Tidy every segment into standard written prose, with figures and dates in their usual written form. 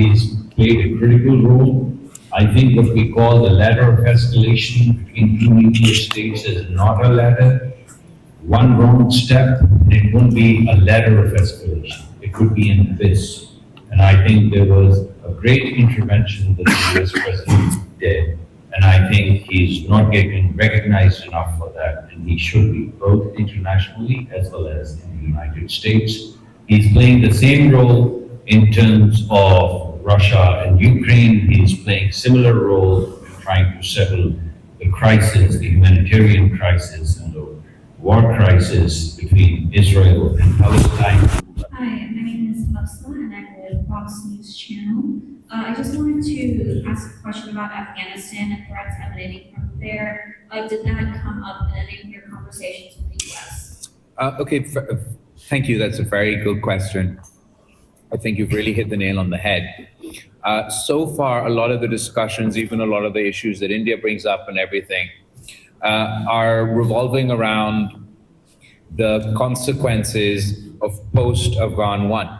he's played a critical role. I think what we call the ladder of escalation between two nuclear states is not a ladder. One wrong step, and it won't be a ladder of escalation. It could be an abyss. And I think there was a great intervention that the US president did. And I think he's not getting recognized enough for that. And he should be, both internationally as well as in the United States. He's playing the same role in terms of Russia and Ukraine. He's playing similar role in trying to settle the crisis, the humanitarian crisis and the war crisis between Israel and Palestine. Hi, my name is Musla and I'm with Fox News Channel. I just wanted to ask a question about Afghanistan and threats emanating from there. Did that come up in any of your conversations with the US? Okay, thank you. That's a very good question. I think you've really hit the nail on the head. So far, a lot of the discussions, even a lot of the issues that India brings up and everything, are revolving around the consequences of post-Afghan 1.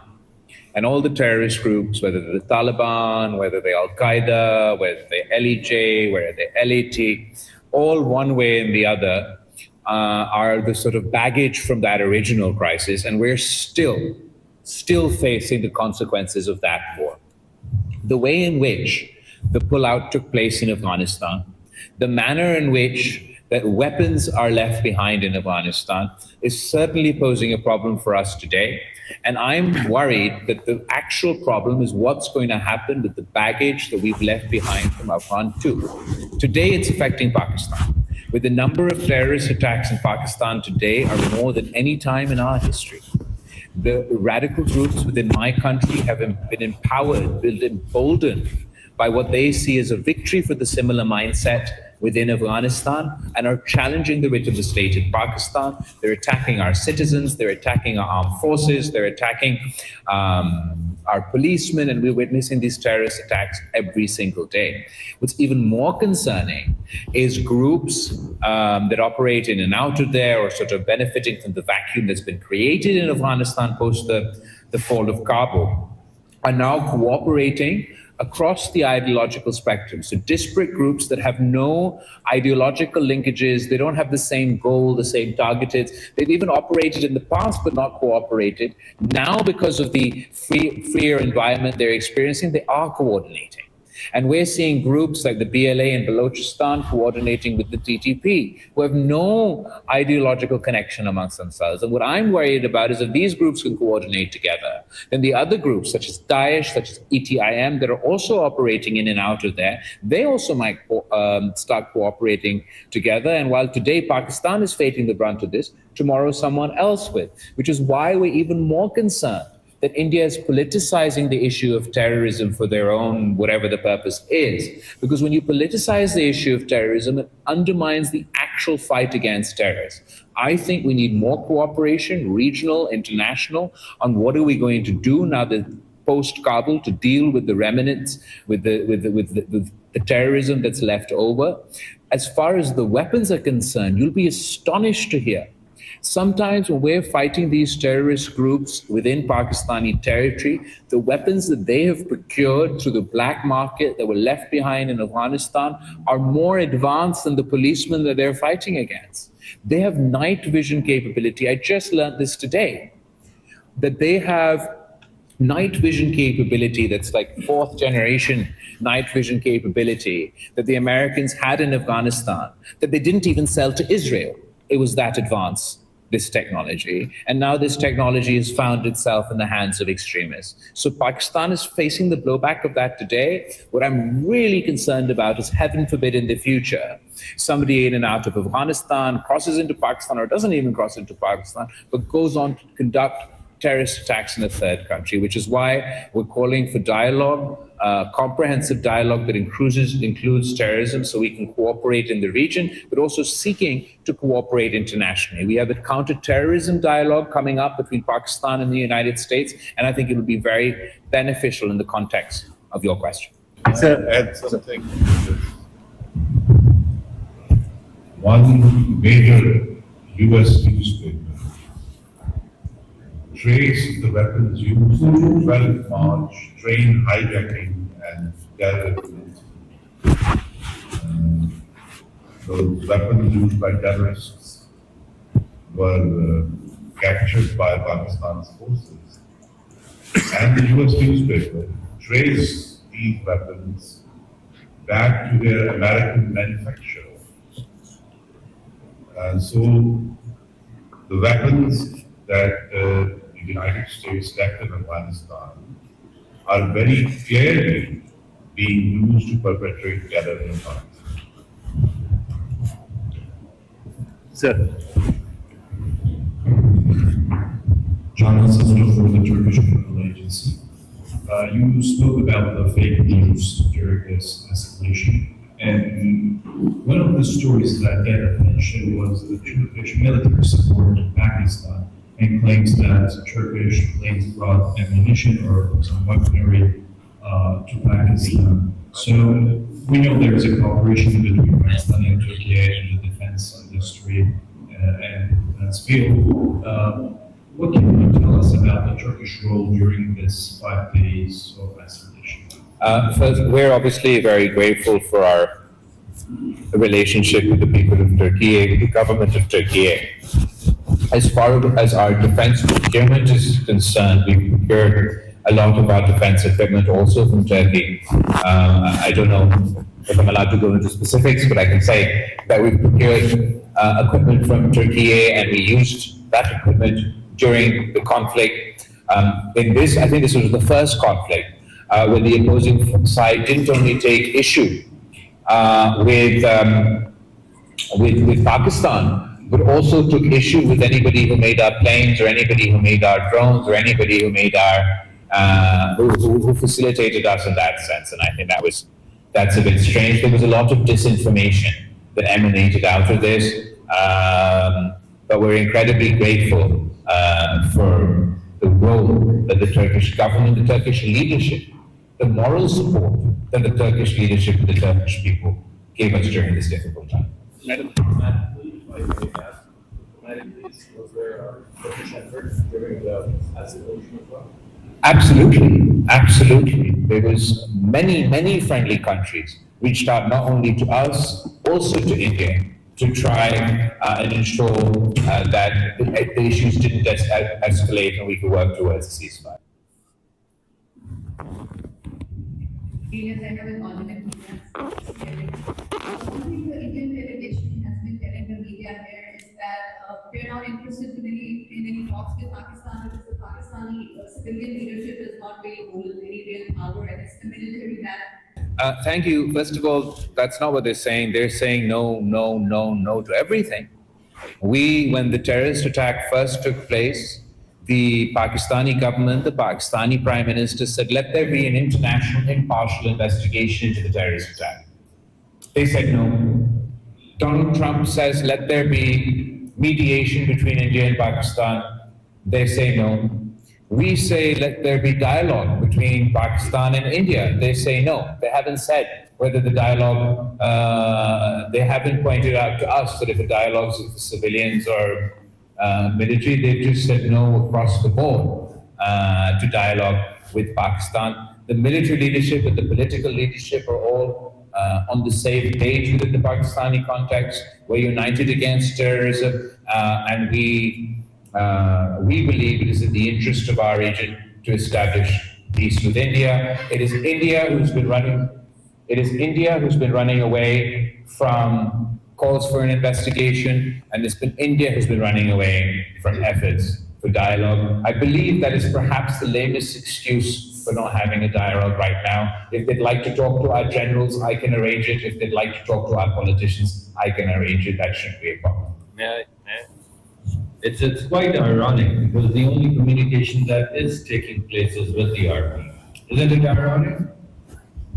And all the terrorist groups, whether they're the Taliban, whether they're Al-Qaeda, whether they're LEJ, whether they're LAT, all one way and the other are the sort of baggage from that original crisis. And we're still facing the consequences of that war. The way in which the pullout took place in Afghanistan, the manner in which that weapons are left behind in Afghanistan is certainly posing a problem for us today. And I'm worried that the actual problem is what's going to happen with the baggage that we've left behind from Afghan 2. Today, it's affecting Pakistan. With the number of terrorist attacks in Pakistan today are more than any time in our history. The radical groups within my country have been empowered, been emboldened by what they see as a victory for the similar mindset within Afghanistan and are challenging the writ of the state in Pakistan. They're attacking our citizens, they're attacking our armed forces, they're attacking our policemen, and we're witnessing these terrorist attacks every single day. What's even more concerning is groups that operate in and out of there or sort of benefiting from the vacuum that's been created in Afghanistan post the fall of Kabul are now cooperating across the ideological spectrum. So disparate groups that have no ideological linkages, they don't have the same goal, the same targeted. They've even operated in the past but not cooperated. Now, because of the freer environment they're experiencing, they are coordinating. And we're seeing groups like the BLA in Balochistan coordinating with the TTP, who have no ideological connection amongst themselves. And what I'm worried about is if these groups can coordinate together, then the other groups, such as Daesh, such as ETIM, that are also operating in and out of there, they also might start cooperating together. And while today Pakistan is facing the brunt of this, tomorrow someone else will, which is why we're even more concerned that India is politicizing the issue of terrorism for their own, whatever the purpose is. Because when you politicize the issue of terrorism, it undermines the actual fight against terrorists. I think we need more cooperation, regional, international, on what are we going to do now that post-Kabul to deal with the remnants, with the terrorism that's left over. As far as the weapons are concerned, you'll be astonished to hear sometimes when we're fighting these terrorist groups within Pakistani territory, the weapons that they have procured through the black market that were left behind in Afghanistan are more advanced than the policemen that they're fighting against. They have night vision capability. I just learned this today, that they have night vision capability that's like fourth generation night vision capability that the Americans had in Afghanistan, that they didn't even sell to Israel. It was that advanced, this technology. And now this technology has found itself in the hands of extremists. So Pakistan is facing the blowback of that today. What I'm really concerned about is, heaven forbid in the future, somebody in and out of Afghanistan crosses into Pakistan or doesn't even cross into Pakistan, but goes on to conduct terrorist attacks in a third country, which is why we're calling for dialogue, comprehensive dialogue that includes terrorism so we can cooperate in the region, but also seeking to cooperate internationally. We have a counter-terrorism dialogue coming up between Pakistan and the United States, and I think it will be very beneficial in the context of your question. Add something. One major US newspaper trace the weapons used in 12th March, train hijacking and terrorism. Those weapons used by terrorists were captured by Pakistan's forces. And the US newspaper traced these weapons back to their American manufacturer. And so the weapons that the United States left in Afghanistan are very clearly being used to perpetrate terror in Pakistan. Sir. John Hassan for the Turkish Criminal Agency. You spoke about the fake news during this escalation, and one of the stories that get attention was the Turkish military support to Pakistan and claims that Turkish planes brought ammunition or some weaponry to Pakistan. So we know there is a cooperation between Pakistan and Turkey in the defense industry and defense field. What can you tell us about the Turkish role during this 5 days of escalation? First, we're obviously very grateful for our relationship with the people of Turkey, the government of Turkey. As far as our defense procurement is concerned, we procured a lot of our defense equipment also from Turkey. I don't know if I'm allowed to go into specifics, but I can say that we procured equipment from Turkey and we used that equipment during the conflict. I think this was the first conflict where the opposing side didn't only take issue with Pakistan, but also took issue with anybody who made our planes or anybody who made our drones or anybody who made our who facilitated us in that sense. And I think that's a bit strange. There was a lot of disinformation that emanated out of this, but we're incredibly grateful for the role that the Turkish government, the Turkish leadership, the moral support that the Turkish leadership and the Turkish people gave us during this difficult time. Madam, was there a Turkish effort during the escalation as well? Absolutely, absolutely. There was many friendly countries reached out not only to us, also to India, to try and ensure that the issues didn't escalate and we could work towards a ceasefire. Yes, I have a comment. One thing the Indian delegation has been telling the media here is that they're not interested in any talks with Pakistan because the Pakistani civilian leadership does not really hold any real power and it's the military that. Thank you. First of all, that's not what they're saying. They're saying no to everything. When the terrorist attack first took place, the Pakistani government, the Pakistani Prime Minister said, let there be an international impartial investigation into the terrorist attack. They said no. Donald Trump says, let there be mediation between India and Pakistan. They say no. We say, let there be dialogue between Pakistan and India. They say no. They haven't said whether the dialogue, they haven't pointed out to us that if the dialogues with the civilians or military, they just said no across the board to dialogue with Pakistan. The military leadership and the political leadership are all on the same page within the Pakistani context. We're united against terrorism, and we believe it is in the interest of our region to establish peace with India. It is India who's been running away from calls for an investigation, and it's been India who's been running away from efforts for dialogue. I believe that is perhaps the lamest excuse for not having a dialogue right now. If they'd like to talk to our generals, I can arrange it. If they'd like to talk to our politicians, I can arrange it. That shouldn't be a problem. Yeah. It's quite ironic because the only communication that is taking place is with the army. Isn't it ironic?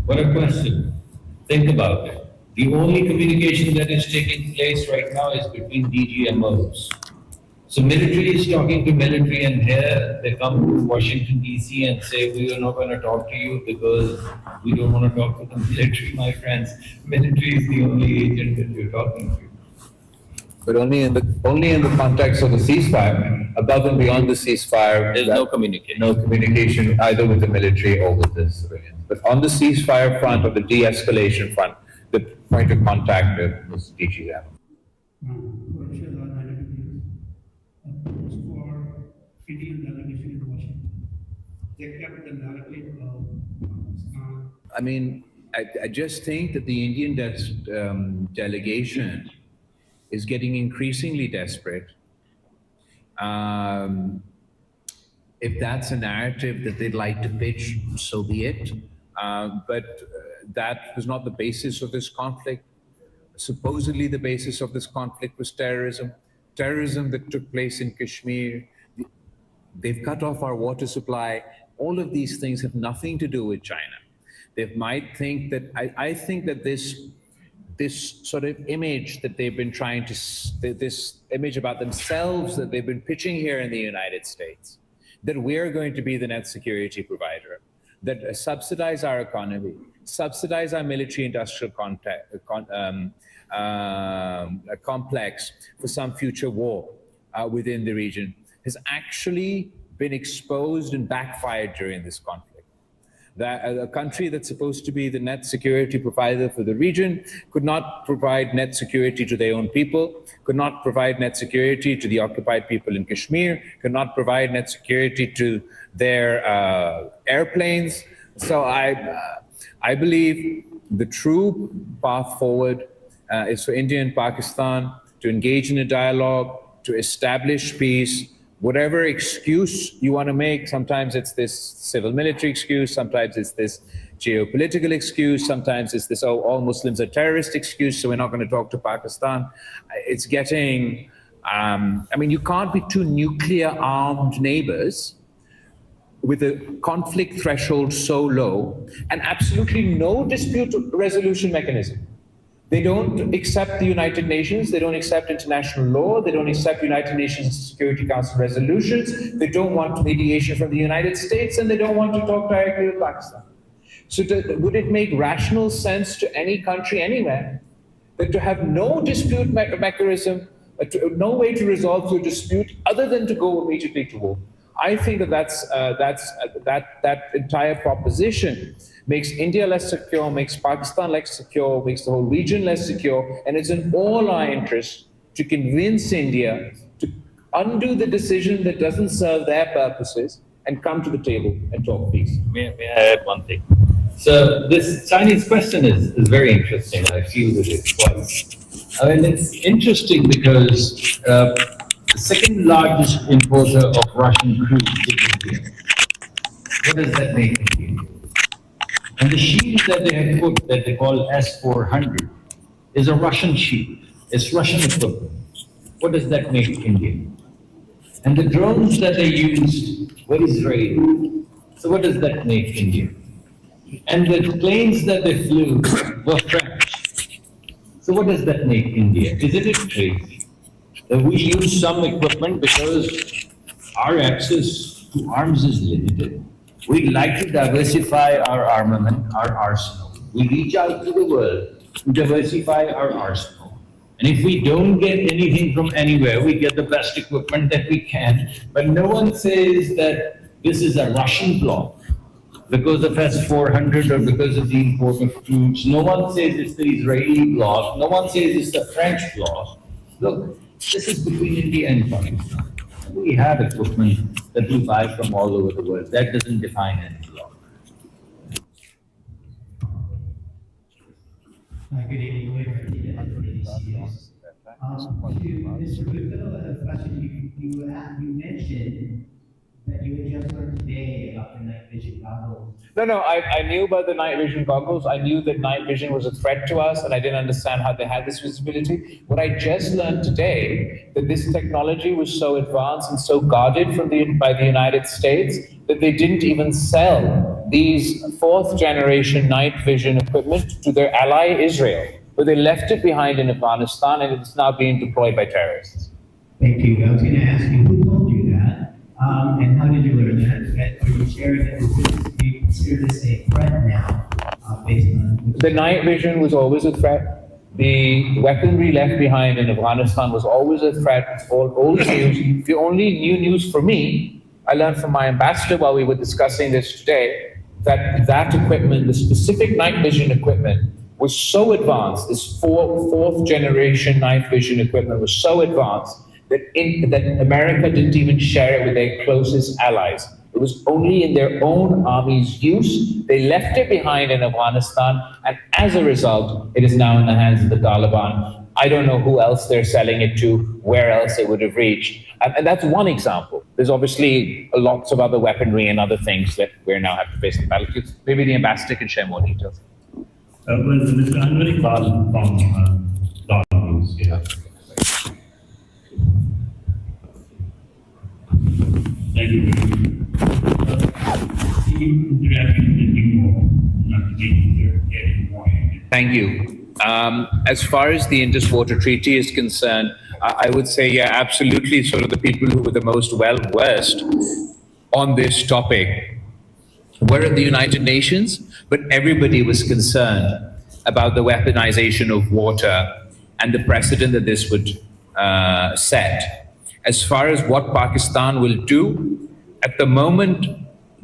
What a question. Think about it. The only communication that is taking place right now is between DGMOs. So military is talking to military, and here they come to Washington, D.C. and say, we are not going to talk to you because we don't want to talk to the military, my friends. Military is the only agent that you're talking to. But only in the context of the ceasefire. above and beyond the ceasefire. There's no communication. No communication either with the military or with the civilians. But on the ceasefire front or the de-escalation front, the point of contact was DG Ram. For Indian delegation in Washington. They kept the narrative of Pakistan. I mean, I just think that the Indian delegation is getting increasingly desperate. If that's a narrative that they'd like to pitch, so be it. But that was not the basis of this conflict. Supposedly the basis of this conflict was terrorism. Terrorism that took place in Kashmir. They've cut off our water supply. All of these things have nothing to do with China. They might think that, I think that this sort of image that they've been trying to, this image about themselves that they've been pitching here in the United States, that we're going to be the net security provider, that subsidize our economy, subsidize our military-industrial complex for some future war within the region, has actually been exposed and backfired during this conflict. That a country that's supposed to be the net security provider for the region could not provide net security to their own people, could not provide net security to the occupied people in Kashmir, could not provide net security to their airplanes. So I believe the true path forward is for India and Pakistan to engage in a dialogue, to establish peace. Whatever excuse you want to make, sometimes it's this civil military excuse, sometimes it's this geopolitical excuse, sometimes it's this, oh, all Muslims are terrorist excuse, so we're not going to talk to Pakistan. It's getting, I mean, you can't be two nuclear armed neighbors with a conflict threshold so low and absolutely no dispute resolution mechanism. They don't accept the United Nations, they don't accept international law, they don't accept United Nations Security Council resolutions, they don't want mediation from the United States, and they don't want to talk directly with Pakistan. So would it make rational sense to any country anywhere that to have no dispute mechanism, no way to resolve the dispute other than to go immediately to war? I think that entire proposition makes India less secure, makes Pakistan less secure, makes the whole region less secure, and it's in all our interest to convince India to undo the decision that doesn't serve their purposes and come to the table and talk peace. May I add one thing? So this Chinese question is very interesting. I feel that it's quite, I mean, it's interesting because the second largest importer of Russian crude is India. What does that make India? And the shield that they have put, that they call S-400, is a Russian shield. It's Russian equipment. What does that make India? And the drones that they used were Israeli. So what does that make India? And the planes that they flew were French. So what does that make India? Isn't it crazy that we use some equipment because our access to arms is limited? We like to diversify our armament, our arsenal. We reach out to the world to diversify our arsenal. And if we don't get anything from anywhere, we get the best equipment that we can. But no one says that this is a Russian bloc because of S-400 or because of the import of troops. No one says it's the Israeli bloc. No one says it's the French bloc. Look, this is between India and Pakistan. We have equipment that we buy from all over the world. That doesn't define any law. Good evening, to Mr. Bhutto, a question you mentioned that you had just learned today about the night vision goggles. No, I knew about the night vision goggles. I knew that night vision was a threat to us, and I didn't understand how they had this visibility. What I just learned today, that this technology was so advanced and so guarded by the United States that they didn't even sell these fourth generation night vision equipment to their ally Israel, but they left it behind in Afghanistan, and it's now being deployed by terrorists. Thank you. I was going to ask you, who told you that? And how did you learn that? Are you sharing that? Do you consider this a threat now, based on... The night vision was always a threat. the weaponry left behind in Afghanistan was always a threat, old news. The only new news for me, I learned from my ambassador while we were discussing this today, that equipment, the specific night vision equipment, was so advanced, this fourth generation night vision equipment was so advanced that America didn't even share it with their closest allies. It was only in their own army's use. They left it behind in Afghanistan, and as a result, it is now in the hands of the Taliban. I don't know who else they're selling it to, where else it would have reached. And that's one example. There's obviously lots of other weaponry and other things that we now have to face the battlefield. Maybe the ambassador can share more details. Well, Mr. Anwari Khan from Don News. Yeah. Thank you. Thank you. As far as the Indus Water Treaty is concerned, I would say, yeah, absolutely. Sort of the people who were the most well-versed on this topic were at the United Nations, but everybody was concerned about the weaponization of water and the precedent that this would set. As far as what Pakistan will do, at the moment,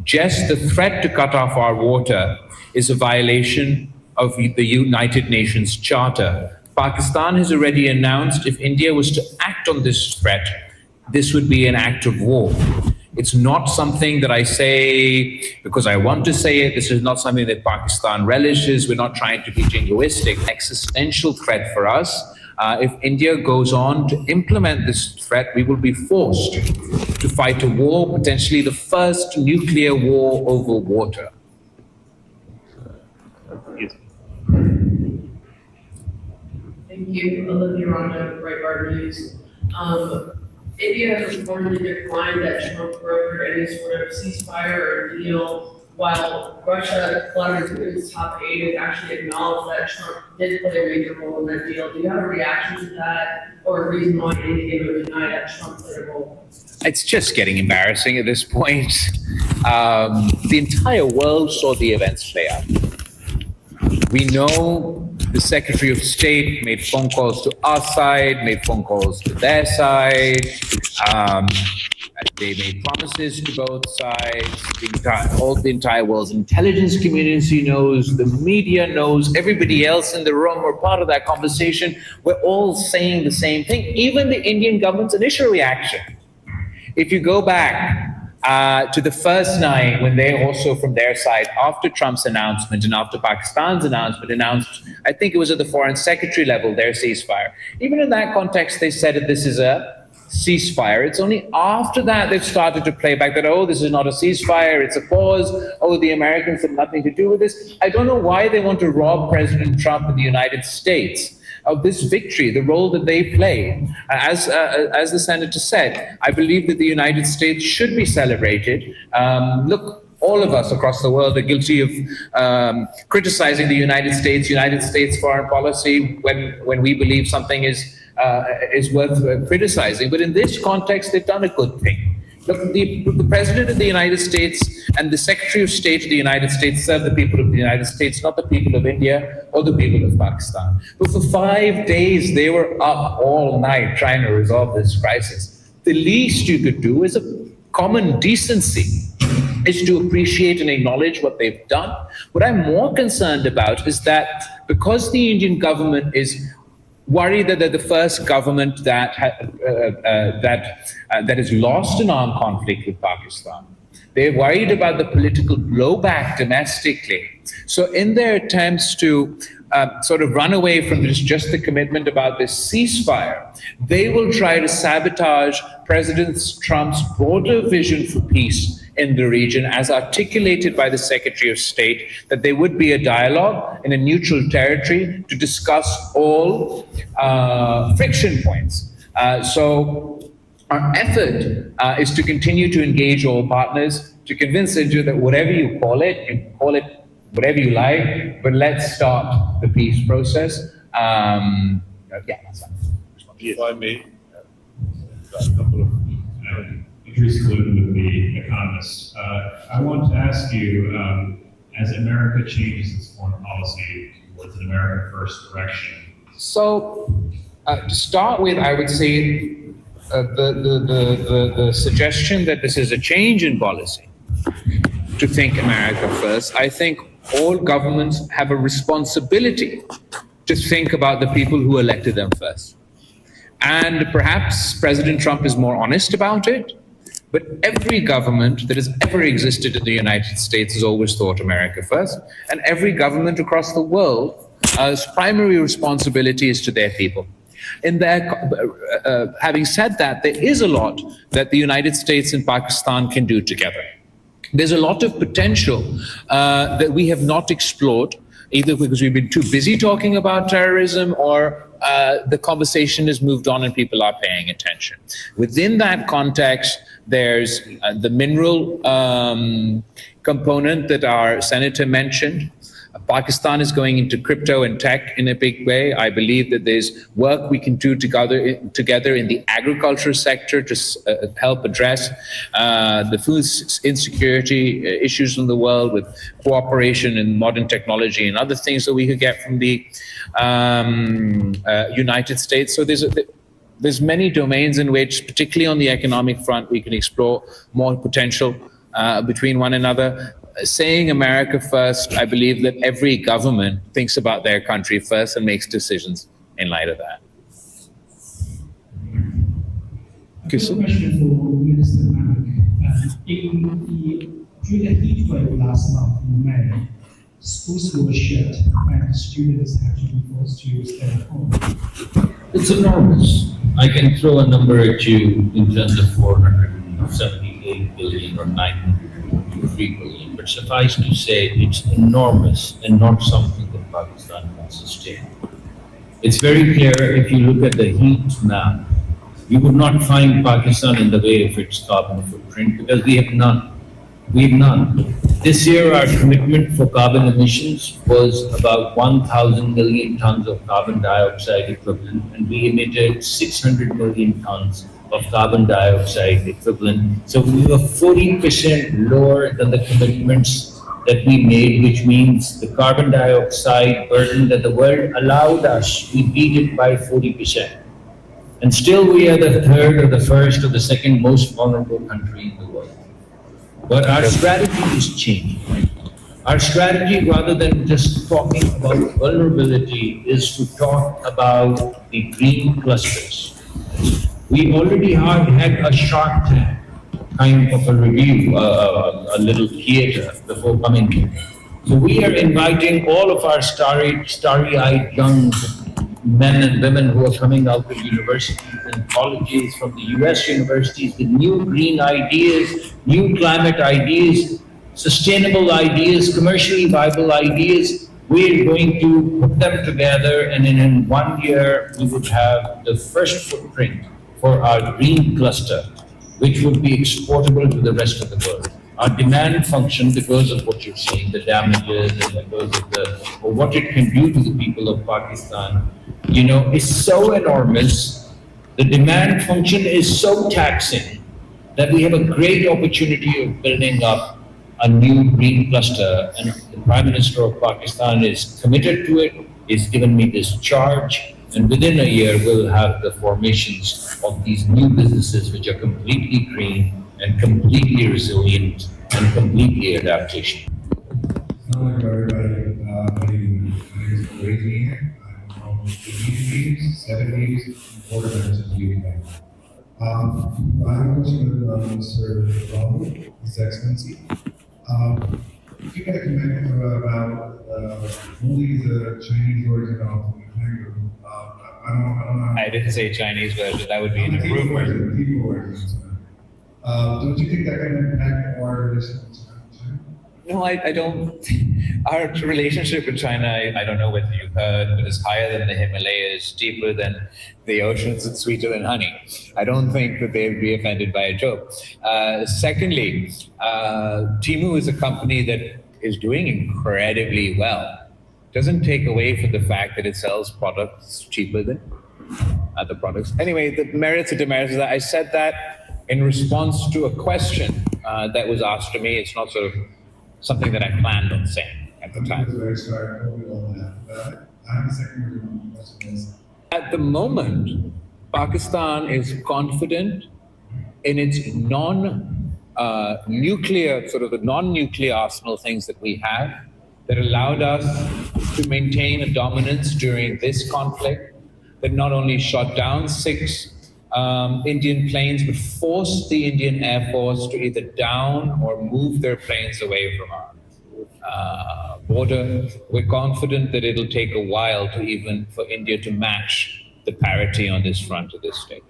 just the threat to cut off our water is a violation of the United Nations Charter. Pakistan has already announced if India was to act on this threat, this would be an act of war. It's not something that I say because I want to say it. This is not something that Pakistan relishes. We're not trying to be jingoistic. Existential threat for us. If India goes on to implement this threat, we will be forced to fight a war, potentially the first nuclear war over water. Thank you, Olivia Ronda, Breitbart News. India has reportedly declined that Trump brokered any sort of ceasefire or deal, while Russia, collaborating with its top aide, has actually acknowledged that Trump did play a major role in that deal. Do you have a reaction to that, or a reason why India would deny that Trump played a role? It's just getting embarrassing at this point. The entire world saw the events play out. We know the Secretary of State made phone calls to our side, made phone calls to their side. They made promises to both sides. The entire world's intelligence community knows, the media knows, everybody else in the room were part of that conversation. We're all saying the same thing, even the Indian government's initial reaction. If you go back to the first night when they also from their side, after Trump's announcement and after Pakistan's announcement, announced, I think it was at the foreign secretary level, their ceasefire. Even in that context, they said that this is a ceasefire. It's only after that they've started to play back that, oh, this is not a ceasefire, it's a pause. Oh, the Americans have nothing to do with this. I don't know why they want to rob President Trump in the United States of this victory, the role that they play. As the senator said, I believe that the United States should be celebrated. Look, all of us across the world are guilty of criticizing the United States foreign policy when we believe something is worth criticizing. But in this context, they've done a good thing. Look, the President of the United States and the Secretary of State of the United States serve the people of the United States, not the people of India or the people of Pakistan. But for 5 days, they were up all night trying to resolve this crisis. The least you could do is a common decency, is to appreciate and acknowledge what they've done. What I'm more concerned about is that because the Indian government is worried that they're the first government that has lost an armed conflict with Pakistan. They're worried about the political blowback domestically. So in their attempts to sort of run away from just the commitment about this ceasefire, they will try to sabotage President Trump's broader vision for peace in the region, as articulated by the Secretary of State, that there would be a dialogue in a neutral territory to discuss all friction points. So our effort is to continue to engage all partners, to convince India that whatever you call it whatever you like, but let's start the peace process. Yeah, that's fine. If I may, a couple of Idris Gluten with The Economist. I want to ask you, as America changes its foreign policy towards an America First direction, So, to start with, I would say the suggestion that this is a change in policy to think America first. I think all governments have a responsibility to think about the people who elected them first. And perhaps President Trump is more honest about it, but every government that has ever existed in the United States has always thought America first. And every government across the world's primary responsibility is to their people. Having said that, there is a lot that the United States and Pakistan can do together. There's a lot of potential that we have not explored, either because we've been too busy talking about terrorism or the conversation has moved on and people are paying attention. Within that context, there's the mineral component that our senator mentioned. Pakistan is going into crypto and tech in a big way. I believe that there's work we can do together in the agriculture sector to help address the food insecurity issues in the world with cooperation in modern technology and other things that we could get from the United States. So there's many domains in which, particularly on the economic front, we can explore more potential between one another. Saying America first, I believe that every government thinks about their country first and makes decisions in light of that. A question for Minister Malik. During the heat wave last month in May, schools were shut and students had to be forced to stay at home. It's enormous. I can throw a number at you in terms of 478 billion or 903 billion, but suffice to say it's enormous and not something that Pakistan can sustain. It's very clear if you look at the heat map, you would not find Pakistan in the way of its carbon footprint because we have none. We have none. This year, our commitment for carbon emissions was about 1,000 million tons of carbon dioxide equivalent, and we emitted 600 million tons of carbon dioxide equivalent. So we were 40% lower than the commitments that we made, which means the carbon dioxide burden that the world allowed us, we beat it by 40%. And still we are the third or the first or the second most vulnerable country in the world. But our strategy is changing. Our strategy, rather than just talking about vulnerability, is to talk about the green clusters. We already had a Shark Tank kind of a review, a little theater before coming here. So we are inviting all of our starry-eyed young men and women who are coming out of universities and colleges from the US universities with new green ideas, new climate ideas, sustainable ideas, commercially viable ideas. We're going to put them together, and in 1 year we would have the first footprint for our green cluster, which would be exportable to the rest of the world. Our demand function, because of what you're seeing, the damages and because of what it can do to the people of Pakistan, is so enormous. The demand function is so taxing that we have a great opportunity of building up a new green cluster, and the Prime Minister of Pakistan is committed to it. He's given me this charge, and within a year we'll have the formations of these new businesses which are completely green and completely resilient and completely adaptation. Hello everybody. My name is Brady. I'm from the 80s, 70s, 40s of the UK. I have a question with Mr. Bilawal, His Excellency. If you had a comment about only the Chinese origin of the kangaroo, I don't know. I didn't say Chinese version, that would be an improvement. People origins. Don't you think that can impact our relationship with China? No, I don't. Our relationship with China, I don't know whether you've heard, but it's higher than the Himalayas, deeper than the oceans, and sweeter than honey. I don't think that they'd be offended by a joke. Secondly, Temu is a company that is doing incredibly well. Doesn't take away from the fact that it sells products cheaper than other products. Anyway, the merits and demerits of that, I said that in response to a question that was asked to me. It's not sort of something that I planned on saying at the time. I'm very sorry, I hope we all laugh about it. And the second question is, At the moment, Pakistan is confident in its non-nuclear, sort of the non-nuclear arsenal things that we have that allowed us to maintain a dominance during this conflict, that not only shot down 6 Indian planes, but forced the Indian Air Force to either down or move their planes away from our border. We're confident that it'll take a while to even for India to match the parity on this front at this stage.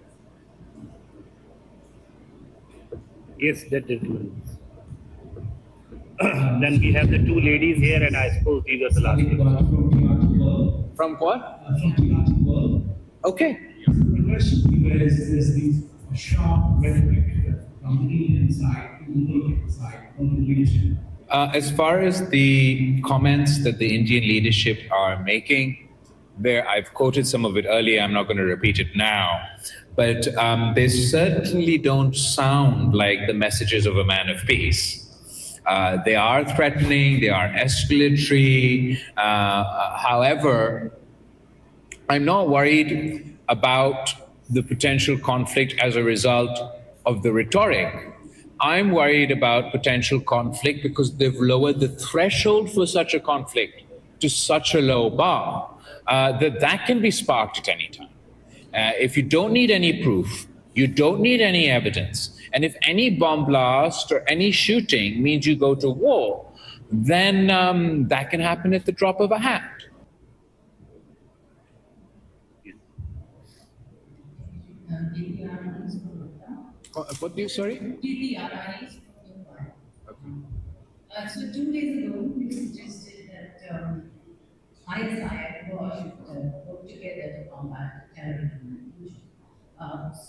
Yes, that is. Then we have the two ladies here, and I suppose these are the last. From what? From Theological World. Okay. The question to you is, there's these sharp rhetoric from the Indian side, from the Indian side, from the leadership. As far as the comments that the Indian leadership are making, there I've quoted some of it earlier. I'm not going to repeat it now, but they certainly don't sound like the messages of a man of peace. They are threatening. They are escalatory. However, I'm not worried about the potential conflict as a result of the rhetoric. I'm worried about potential conflict because they've lowered the threshold for such a conflict to such a low bar that can be sparked at any time. If you don't need any proof, you don't need any evidence, and if any bomb blast or any shooting means you go to war, then that can happen at the drop of a hat. What do you, sorry? So 2 days ago, you suggested that ISI and war should work together to combat terrorism.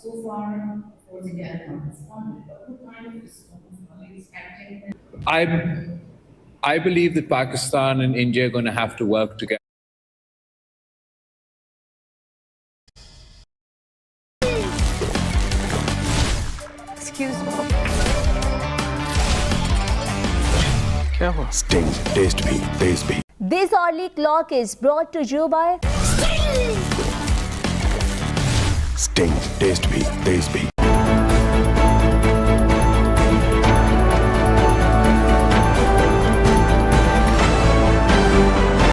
So far, of course, India has not responded, but what kind of response are we expecting? I believe that Pakistan and India are going to have to work together. Excuse me. Sting, taste me, taste me. This early clock is brought to you by Sting, taste me, taste me.